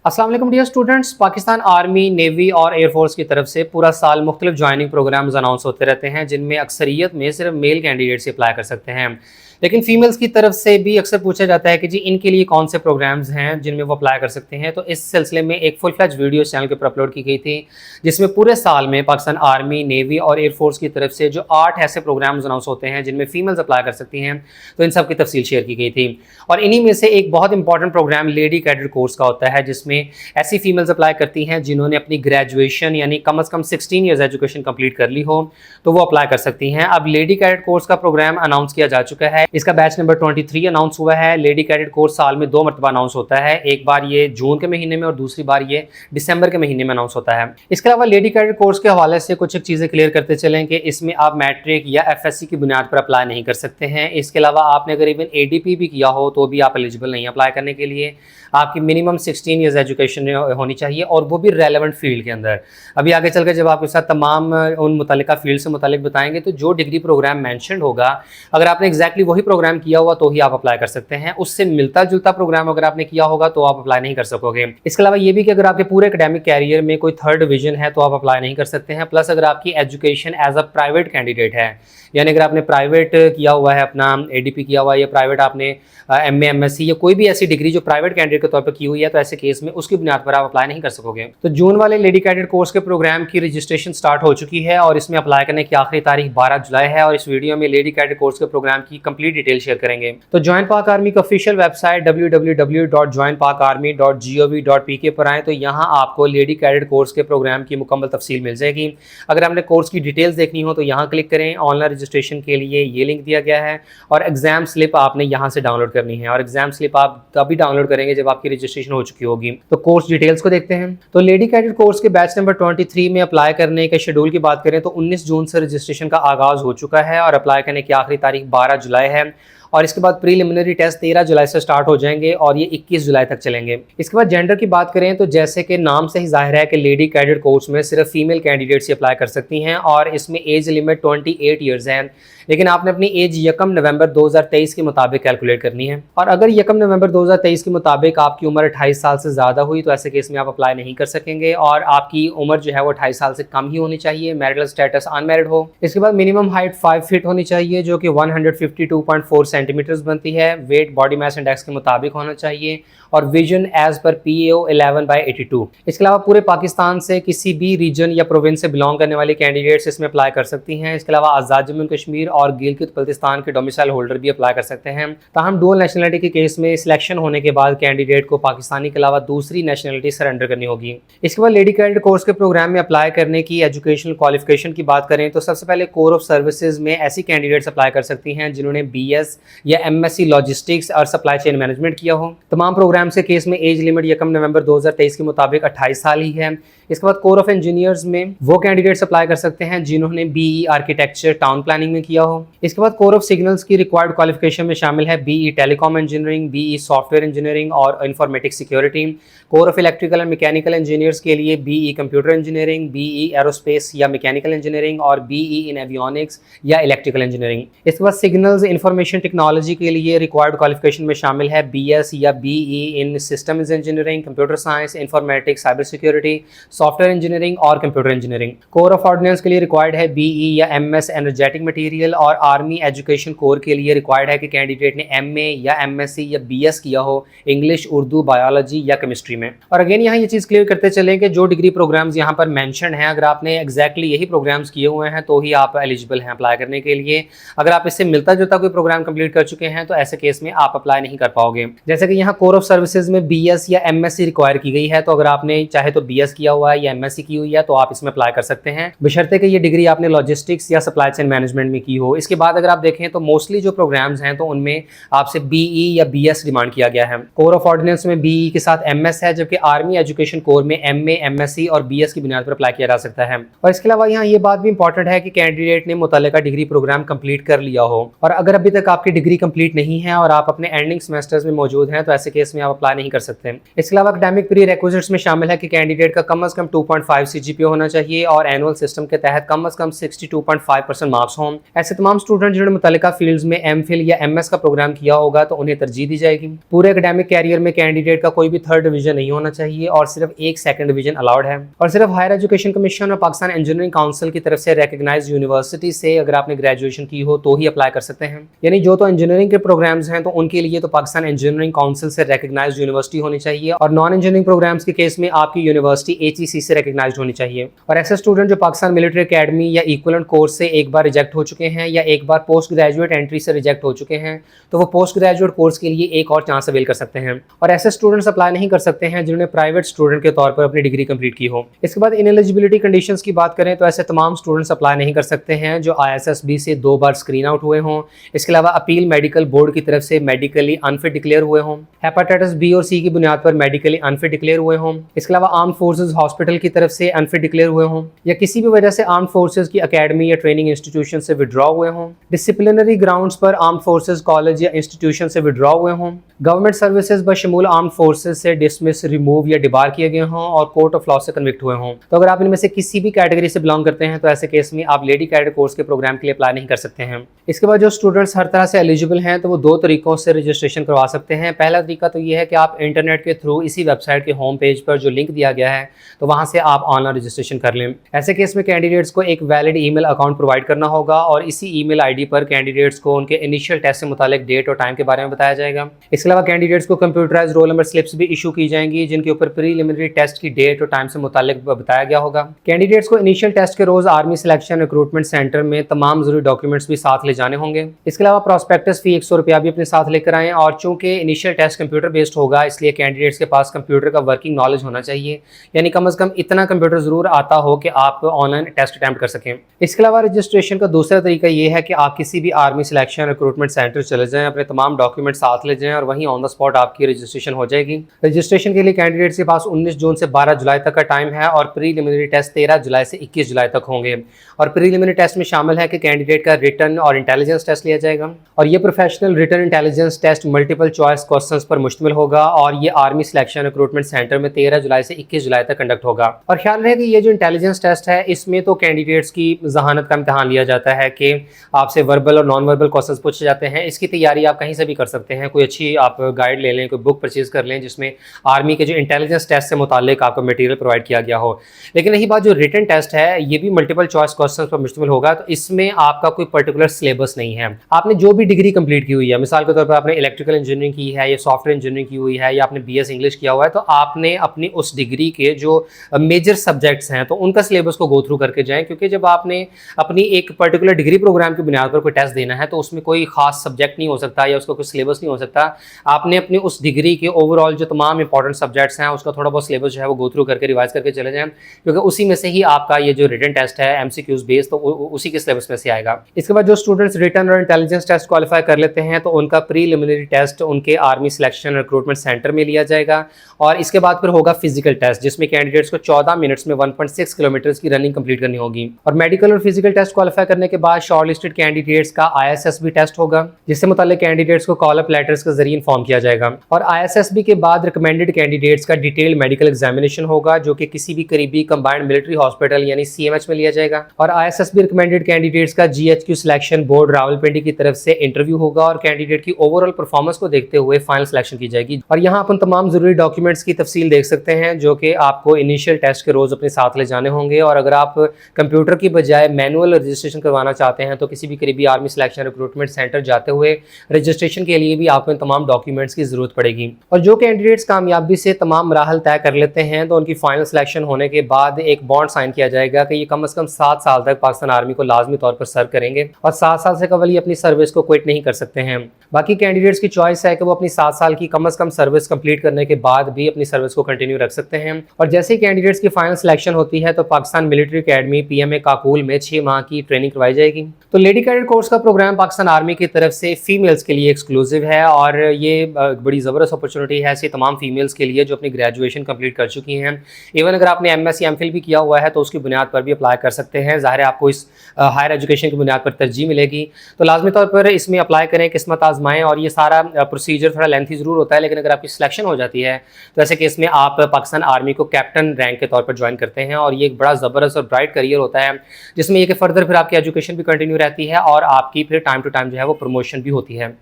अस्सलाम वालेकुम dear students. Pakistan army, navy और एयरफोर्स की तरफ से पूरा साल मुख्तलिफ ज्वाइनिंग प्रोग्राम्स अनाउंस होते रहते हैं, जिनमें अक्सरियत में सिर्फ मेल कैंडिडेट्स अप्लाई कर सकते हैं। लेकिन फीमेल्स की तरफ से भी अक्सर पूछा जाता है कि जी इनके लिए कौन से प्रोग्राम्स हैं जिनमें वो अप्लाई कर सकते हैं। तो इस सिलसिले में एक फुल फ्लैज वीडियो चैनल के ऊपर अपलोड की गई थी, जिसमें पूरे साल में पाकिस्तान आर्मी, नेवी और एयरफोर्स की तरफ से जो 8 ऐसे प्रोग्राम्स अनाउंस होते हैं जिनमें फीमेल्स अप्लाई कर सकती हैं, तो इन सब की तफसील शेयर की गई थी। और इन्हीं में से एक बहुत important programme lady cadet course का होता है, जिसमें ऐसी फीमेल्स अप्लाई करती हैं जिन्होंने अपनी ग्रेजुएशन यानी कम से कम 16 ईयर्स एजुकेशन कंप्लीट कर ली हो, तो वो अप्लाई कर सकती हैं। अब लेडी कैडेट कोर्स का प्रोग्राम अनाउंस किया जा चुका है। इसका बैच नंबर 23 अनाउंस हुआ है। लेडी कैडेट कोर्स साल में 2 मरतबा अनाउंस होता है, एक बार ये जून के महीने में और दूसरी बार ये दिसंबर के महीने में अनाउंस होता है। इसके अलावा लेडी कैडेट कोर्स के हवाले से कुछ एक चीज़ें क्लियर करते चलें कि इसमें आप मैट्रिक या एफएससी की बुनियाद पर अप्लाई नहीं कर सकते हैं। इसके अलावा आपने अगर इवन एडीपी भी किया हो तो भी आप एलिजिबल नहीं अप्लाई करने के लिए। आपकी मिनिमम 16 ईयर्स एजुकेशन होनी चाहिए और वो भी रेलेवेंट फील्ड के अंदर। अभी आगे चलकर जब आपके साथ तमाम उन मुतल्लिका फील्ड से मुतालिक बताएंगे, तो जो डिग्री प्रोग्राम मैंशन होगा, अगर आपने एग्जैक्टली वही प्रोग्राम किया हुआ तो ही आप अप्लाई कर सकते हैं। उससे मिलता जुलता प्रोग्राम अगर आपने किया होगा तो आप अप्लाई नहीं कर सकोगे। इसके अलावा ये भी कि अगर आपके पूरे एकेडमिक कैरियर में कोई 3rd डिवीजन है तो आप अप्लाई नहीं कर सकते हैं। प्लस अगर आपकी education as a private candidate है, यानी अगर आपने प्राइवेट किया हुआ है, अपना एडीपी किया हुआ है, या प्राइवेट आपने एमए, एमएससी या कोई भी ऐसी डिग्री जो प्राइवेट कैंडिडेट के तौर पर की हुई है, तो ऐसे केस में उसकी बुनियाद पर आप अप्लाई नहीं कर सकोगे। तो जून वाले लेडी कैडेट कोर्स के प्रोग्राम की रजिस्ट्रेशन स्टार्ट हो चुकी है और इसमें अप्लाई करने की आखिरी तारीख 12 जुलाई है। और इस वीडियो में लेडी कैडेट कोर्स के प्रोग्राम की कंप्लीट डिटेल शेयर करेंगे। तो ज्वाइन पाक आर्मी की ऑफिशियल वेबसाइट www.joinpakarmy.gov.pk पर आए तो यहाँ आपको लेडी कैडेट कोर्स के प्रोग्राम की मुकम्मल तफसील मिल जाएगी। अगर आपने कोर्स की डिटेल्स देखनी हो तो यहाँ क्लिक करें। ऑनलाइन रजिस्ट्रेशन के लिए ये लिंक दिया गया है और एग्जाम स्लिप आपने यहाँ से डाउनलोड करनी है। और एग्जाम स्लिप आप तभी डाउनलोड करेंगे जब आपकी रजिस्ट्रेशन हो चुकी होगी। तो कोर्स डिटेल्स को देखते हैं। तो लेडी कैडेट कोर्स के बैच नंबर 23 में अप्लाई करने के शेड्यूल की बात करें तो 19 जून से रजिस्ट्रेशन का आगाज हो चुका है और अप्लाई करने की आखिरी तारीख 12 जुलाई है। और इसके बाद प्रीलिमिनरी टेस्ट 13 जुलाई से स्टार्ट हो जाएंगे और ये 21 जुलाई तक चलेंगे। इसके बाद जेंडर की बात करें तो जैसे कि नाम से ही जाहिर है कि लेडी कैडेट कोर्स में सिर्फ फीमेल कैंडिडेट्स ही अप्लाई कर सकती हैं और इसमें एज लिमिट 28 ईयर्स है। लेकिन आपने अपनी एज 1 नवंबर 2023 के मुताबिक कैलकुलेट करनी है। और अगर 1 नवंबर 2023 के मुताबिक आपकी उम्र 28 साल से ज़्यादा हुई तो ऐसे केस में आप अप्लाई नहीं कर सकेंगे और आपकी उम्र जो है वो 28 साल से कम ही होनी चाहिए। मैरिटल स्टेटस अनमैरिड हो। इसके बाद मिनिमम हाइट 5 फीट होनी चाहिए, जो कि 152.4 सेंटीमीटर्स बनती है। वेट बॉडी मास इंडेक्स के मुताबिक होना चाहिए और विजन एज पर PAO 11/82। इसके अलावा पूरे पाकिस्तान से किसी भी रीजन या प्रोविंस से बिलोंग करने वाली कैंडिडेट्स इसमें अप्लाई कर सकती हैं। इसके अलावा आज़ाद जम्मू कश्मीर और गिलगित बल्तिस्तान के डोमिसाइल होल्डर भी अप्लाई कर सकते हैं। ताहम डुअल नेशनलिटी के केस में सिलेक्शन होने के बाद कैंडिडेट को पाकिस्तानी के अलावा दूसरी नेशनलिटी सरेंडर करनी होगी। इसके बाद लेडी कैडेट कोर्स के प्रोग्राम में अप्लाई करने की एजुकेशनल क्वालिफिकेशन की बात करें तो सबसे पहले कोर ऑफ सर्विसेज में ऐसी कैंडिडेट्स अप्लाई कर सकती हैं जिन्होंने BS या MSc लॉजिस्टिक्स और सप्लाई चेन मैनेजमेंट किया हो। तमाम प्रोग्राम से केस में एज लिमिट 1 नवंबर 2023 के मुताबिक 28 साल ही है। इसके बाद कोर ऑफ इंजीनियर्स में वो कैंडिडेट्स अप्लाई कर सकते हैं जिन्होंने BE आर्किटेक्चर टाउन प्लानिंग में किया हो। इसके बाद कोर ऑफ सिग्नल्स की रिक्वायर्ड क्वालिफिकेशन में शामिल है BE telecom engineering, BE software engineering और informatics security. Corps of electrical and mechanical engineers के लिए BE computer engineering, BE aerospace या मैकेनिकल इंजीनियरिंग और BE इन एवियोनिक्स या इलेक्ट्रिकल इंजीनियरिंग। इसके बाद सिग्नल्स इंफॉर्मेशन टेक्नोलॉजी के लिए रिक्वायर्ड क्वालिफिकेशन में शामिल है BS या BE in systems engineering, computer science, informatics, cyber security, software engineering और computer engineering. Corps of ordnance के लिए रिक्वायर्ड है BE या MS एनर्जेटिक मटेरियल और आर्मी एजुकेशन कोर के लिए रिक्वायर्ड है कि कैंडिडेट ने MA या MSc या BS किया हो इंग्लिश, उर्दू, बायोलॉजी या केमिस्ट्री में। और अगेन यहाँ ये चीज़ क्लियर करते चलें कि जो डिग्री प्रोग्राम्स यहाँ पर मेंशन हैं, अगर आपने एग्जैक्टली यही प्रोग्राम्स किए हुए हैं तो ही आप एलिजिबल हैं अप्लाई करने के लिए। अगर आप इससे मिलता जुलता कोई प्रोग्राम कंप्लीट कर चुके हैं तो ऐसे केस में आप अप्लाई नहीं कर पाओगे। जैसे कि यहाँ कोर ऑफ सर्विसेज में BS या MSc रिक्वायर की गई है, तो अगर आपने चाहे तो BS किया हुआ है या MSc की हुई है तो आप इसमें अप्लाई कर सकते हैं, बशर्ते कि ये डिग्री आपने लॉजिस्टिक्स या सप्लाई चेन मैनेजमेंट में की हो। इसके बाद अगर आप देखें तो मोस्टली जो प्रोग्राम्स हैं तो उनमें आपसे BE या BS डिमांड किया गया है। कोर ऑफ ऑर्डिनेंस में BE के साथ MS है, जबकि आर्मी एजुकेशन कोर में MA, MSc और BS की बुनियाद पर अप्लाई किया जा सकता है। और इसके अलावा यहाँ ये बात भी इंपॉर्टेंट है कि कैंडिडेट ने मुतल्लिका डिग्री प्रोग्राम कंप्लीट कर लिया हो और अगर अभी तक आपकी डिग्री कंप्लीट नहीं है और आप अपने एंडिंग सेमेस्टर्स में मौजूद हैं तो ऐसे केस में आप अप्लाई नहीं कर सकते। इसके अलावा एकेडमिक प्री रिक्विजिट्स में शामिल है कि कैंडिडेट का कम से कम 2.5 CGPA होना चाहिए और एनुअल सिस्टम के तहत कम से कम 62.5% मार्क्स हों। ऐसे तमाम स्टूडेंट जिन्होंने मुतल्लिका फील्ड्स में MPhil या MS का प्रोग्राम किया होगा तो उन्हें तरजीह दी जाएगी। पूरे एकेडमिक कैरियर में कैंडिडेट का कोई भी थर्ड डिवीजन नहीं होना चाहिए और सिर्फ एक सेकंड डिवीजन अलाउड है। और सिर्फ हायर एजुकेशन कमीशन और पाकिस्तान इंजीनियरिंग काउंसिल की तरफ से रिकग्नाइज्ड यूनिवर्सिटी से अगर आपने ग्रेजुएशन की हो तो ही अप्लाई कर सकते हैं। यानी जो तो इंजीनियरिंग के प्रोग्राम्स हैं तो उनके लिए तो पाकिस्तान इंजीनियरिंग काउंसिल से रिकग्नाइज्ड यूनिवर्सिटी होनी चाहिए और नॉन इंजीनियरिंग प्रोग्राम्स के केस में आपकी यूनिवर्सिटी HEC से रिकग्नाइज्ड होनी चाहिए। और ऐसे स्टूडेंट जो पाकिस्तान मिलिट्री अकेडमी या इक्विवेलेंट कोर्स से एक बार रिजेक्ट हो चुके हैं या एक बार पोस्ट ग्रेजुएट एंट्री से रिजेक्ट हो चुके हैं तो वो पोस्ट ग्रेजुएट कोर्स के लिए एक और चांस अवेल कर सकते हैं। और ऐसे स्टूडेंट्स अप्लाई नहीं कर सकते हैं जिन्होंने प्राइवेट स्टूडेंट के तौर पर अपनी डिग्री कंप्लीट की हो। इसके बाद इनएलिजिबिलिटी कंडीशंस की बात करें तो ऐसे तमाम स्टूडेंट्स अप्लाई नहीं कर सकते हैं जो ISSB से 2 बार स्क्रीन आउट हुए हों। इसके अलावा अपील मेडिकल बोर्ड की तरफ से मेडिकली अनफिट डिक्लेयर हुए हों, हेपेटाइटिस B और C की बुनियाद पर मेडिकली अनफिट डिक्लेयर हुए हों, इसके अलावा आर्म फोर्सेज हॉस्पिटल की तरफ से अनफिट डिक्लेयर हुए हों या किसी भी वजह से आर्म फोर्सेज की अकेडमी या ट्रेनिंग इंस्टीट्यूशन से विड्रॉ हुए हों, डिसिप्लिनरी ग्राउंड्स पर आर्म फोर्सेज कॉलेज या इंस्टीट्यूशन से विड्रॉ हुए हों, गवर्नमेंट सर्विसेज बशमूल आर्म फोर्सेज से डिसमिस, रिमूव या डिबार किए गए हों और कोर्ट ऑफ लॉ से कन्विक्ट हुए हों। तो अगर आप इनमें से किसी भी कैटेगरी से बिलोंग करते हैं तो ऐसे केस में आप लेडी कैडेट कोर्स के प्रोग्राम के लिए अप्लाई नहीं कर सकते हैं। इसके बाद जो स्टूडेंट्स हर तरह से एलिजिबल हैं तो वो 2 तरीकों से रजिस्ट्रेशन करवा सकते हैं। पहला तरीका तो ये है कि आप इंटरनेट के थ्रू इसी वेबसाइट के होम पेज पर जो लिंक दिया गया है तो वहाँ से आप ऑनलाइन रजिस्ट्रेशन कर लें। ऐसे केस में कैंडिडेट्स को एक वैलिड ईमेल अकाउंट प्रोवाइड करना होगा और इसी ईमेल ID पर कैंडिडेट्स को उनके इनिशियल टेस्ट से मुतालिक डेट और टाइम के बारे में बताया जाएगा। इसके अलावा कैंडिडेट्स को कंप्यूटराइज्ड रोल नंबर स्लिप्स भी इशू की जाएंगी जिनके ऊपर प्रीलिमिनरी टेस्ट की डेट और टाइम से मुतालिक बताया गया होगा। कैंडिडेट्स को इनिशियल टेस्ट के रोज आर्मी सिलेक्शन रिक्रूटमेंट सेंटर में तमाम जरूरी डॉक्यूमेंट्स भी साथ ले जाने होंगे। इसके अलावा प्रोस्पेक्टस फी 100 रुपया भी अपने साथ लेकर आएँ और चूंकि इनिशियल टेस्ट कंप्यूटर बेस्ड होगा इसलिए कैंडिडेट्स के पास कंप्यूटर का वर्किंग नॉलेज होना चाहिए, यानी कम से कम इतना कंप्यूटर जरूर आता हो कि आप ऑनलाइन टेस्ट अटैम्प्ट कर सकें। इसके अलावा रजिस्ट्रेशन का दूसरा तरीका ये है कि आप किसी भी आर्मी सिलेक्शन रिक्रूटमेंट सेंटर चले जाएं, अपने तमाम डॉक्यूमेंट साथ ले जाएं और वहीं ऑन द स्पॉट आपकी रजिस्ट्रेशन हो जाएगी। रजिस्ट्रेशन के लिए कैंडिडेट्स के पास 19 जून से 12 जुलाई तक का टाइम है और प्रीलिमिनरी टेस्ट 13 जुलाई से 21 जुलाई तक होंगे। और प्रीलिमिनरी टेस्ट में शामिल है कि कैंडिडेट का रिटन और इंटेलिजेंस टेस्ट लिया जाएगा और ये professional written intelligence test multiple choice questions पर मुश्तमिल होगा और ये आर्मी सिलेक्शन रिक्रूटमेंट सेंटर में 13 जुलाई से 21 जुलाई तक कंडक्ट होगा। और ख्याल रहे कि ये जो इंटेलिजेंस टेस्ट है इसमें तो कैंडिडेट्स की जहानत का इम्तहान लिया जाता है कि आपसे वर्बल और नॉन वर्बल क्वेश्चन पूछे जाते हैं। इसकी तैयारी आप कहीं से भी कर सकते हैं, कोई अच्छी आप गाइड ले लें, कोई बुक परचेज कर लें जिसमें आर्मी के जो इंटेलिजेंस टेस्ट से मुतालिक आपको मटेरियल प्रोवाइड किया गया हो। लेकिन रही बात जो रिटन टेस्ट है ये भी मल्टीपल चॉइस क्वेश्चन पर मुश्तमिल होगा, तो इसमें आपका कोई पर्टिकुलर सिलेबस नहीं है। आपने जो भी डिग्री कंप्लीट की हुई है, मिसाल के तौर पर आपने इलेक्ट्रिकल इंजीनियरिंग की है या सॉफ्टवेयर इंजीनियरिंग की हुई है या आपने BS इंग्लिश किया हुआ है, तो आपने अपनी उस डिग्री के जो मेजर सब्जेक्ट्स हैं तो उनका सिलेबस को गो थ्रू करके जाएं, क्योंकि जब आपने अपनी एक पर्टिकुलर डिग्री प्रोग्राम की बुनियाद पर कोई टेस्ट देना है तो उसमें कोई खास सब्जेक्ट नहीं हो सकता या उसका कोई सिलेबस नहीं हो सकता। आपने अपनी उस डिग्री के ओवरऑल जो तमाम इंपॉर्टेंट सब्जेक्ट्स हैं उसका थोड़ा बहुत सिलेबस जो है वो गो थ्रू करके रिवाइज करके चले जाएं, क्योंकि उसी में से ही आपका ये जो रिटन टेस्ट है MCQs बेस तो उसी के सिलेबस में से आएगा। इसके बाद जो स्टूडेंट्स रिटन और इंटेलिजेंस टेस्ट क्वालिफाई कर लेते हैं तो उनका प्रीलिमिनरी टेस्ट उनके आर्मी सिलेक्शन रिक्रूटमेंट सेंटर में लिया जाएगा और इसके बाद फिर होगा फिजिकल टेस्ट जिसमें कैंडिडेट्स को 14 मिनट्स में 1.6 किलोमीटर की रनिंग कंप्लीट करनी होगी। और मेडिकल और फिजिकल टेस्ट क्वालिफाई करने के बाद शॉर्टलिस्टेड कैंडिडेट्स का ISSB टेस्ट होगा जिससे मुताल्लिक कैंडिडेट्स को कॉल अप लेटर्स के जरिए इन्फॉर्म किया जाएगा। और ISSB के बाद रिकमेंडेड कैंडिडेट्स का डिटेल मेडिकल एग्जामिनेशन होगा जो कि किसी भी करीबी कंबाइंड मिलिट्री हॉस्पिटल यानी CMH में लिया जाएगा। और ISSB रिकमेंडेड कैंडिडेट्स का GHQ सिलेक्शन बोर्ड रावलपिंडी की तरफ से इंटरव्यू होगा और कैंडिडेट की ओवरऑल परफॉर्मेंस को देखते हुए फाइनल सिलेक्शन की जाएगी। और यहाँ अपन तमाम जरूरी डॉक्यूमेंट्स की तफसील देख सकते हैं जो कि आपको इनिशियल टेस्ट के रोज अपने साथ ले जाने होंगे। और अगर आप कंप्यूटर की बजाय मैनुअल रजिस्ट्रेशन करवाना चाहते हैं तो किसी भी करीबी आर्मी सिलेक्शन रिक्रूटमेंट सेंटर जाते हुए रजिस्ट्रेशन के लिए भी आपको इन तमाम डॉक्यूमेंट्स की जरूरत पड़ेगी। और जो कैंडिडेट्स कामयाबी से तमाम मराहल तय कर लेते हैं तो उनकी फाइनल सिलेक्शन होने के बाद एक बॉन्ड साइन किया जाएगा कि ये कम से कम 7 साल तक पाकिस्तान आर्मी को लाजमी तौर पर सर्व करेंगे और 7 साल से कबल ये अपनी सर्विस को क्विट नहीं कर सकते हैं। बाकी कैंडिडेट्स की चॉइस है कि वो अपनी 7 साल की कम से कम सर्विस कंप्लीट करने के बाद भी अपनी सर्विस को कंटिन्यू रख सकते हैं। और जैसे ही कैंडिडेट्स की फाइनल सिलेक्शन होती है तो Pakistan military academy PMA Kakul में 6 माह की ट्रेनिंग करवाई जाएगी। तो लेडी कैडेट कोर्स का प्रोग्राम पाकिस्तान आर्मी की तरफ से फीमेल्स के लिए एक्सक्लूसिव है और ये बड़ी ज़बरदस्त अपॉर्चुनिटी है ऐसी तमाम फीमेल्स के लिए जो अपनी ग्रेजुएशन कंप्लीट कर चुकी हैं। इवन अगर आपने MSc MPhil भी किया हुआ है तो उसकी बुनियाद पर भी अप्लाई कर सकते हैं। ज़ाहिर है आपको इस हायर एजुकेशन की बुनियाद पर तरजीह मिलेगी। तो लाजमी तौर पर इसमें अप्लाई करें, किस्मत आजमाएं, और ये सारा प्रोसीजर थोड़ा लेंथी ज़रूर होता है, लेकिन अगर आपकी सिलेक्शन हो जाती है तो ऐसे केस में आप पाकिस्तान आर्मी को कैप्टन रैंक के तौर पर ज्वाइन करते हैं, और ये एक बड़ा ज़बरदस्त और ब्राइट करियर होता है, जिसमें ये कि फर्दर फिर आपकी एजुकेशन भी कंटिन्यू रहती है और आपकी फिर टाइम टू टाइम जो है वो प्रमोशन भी होती है।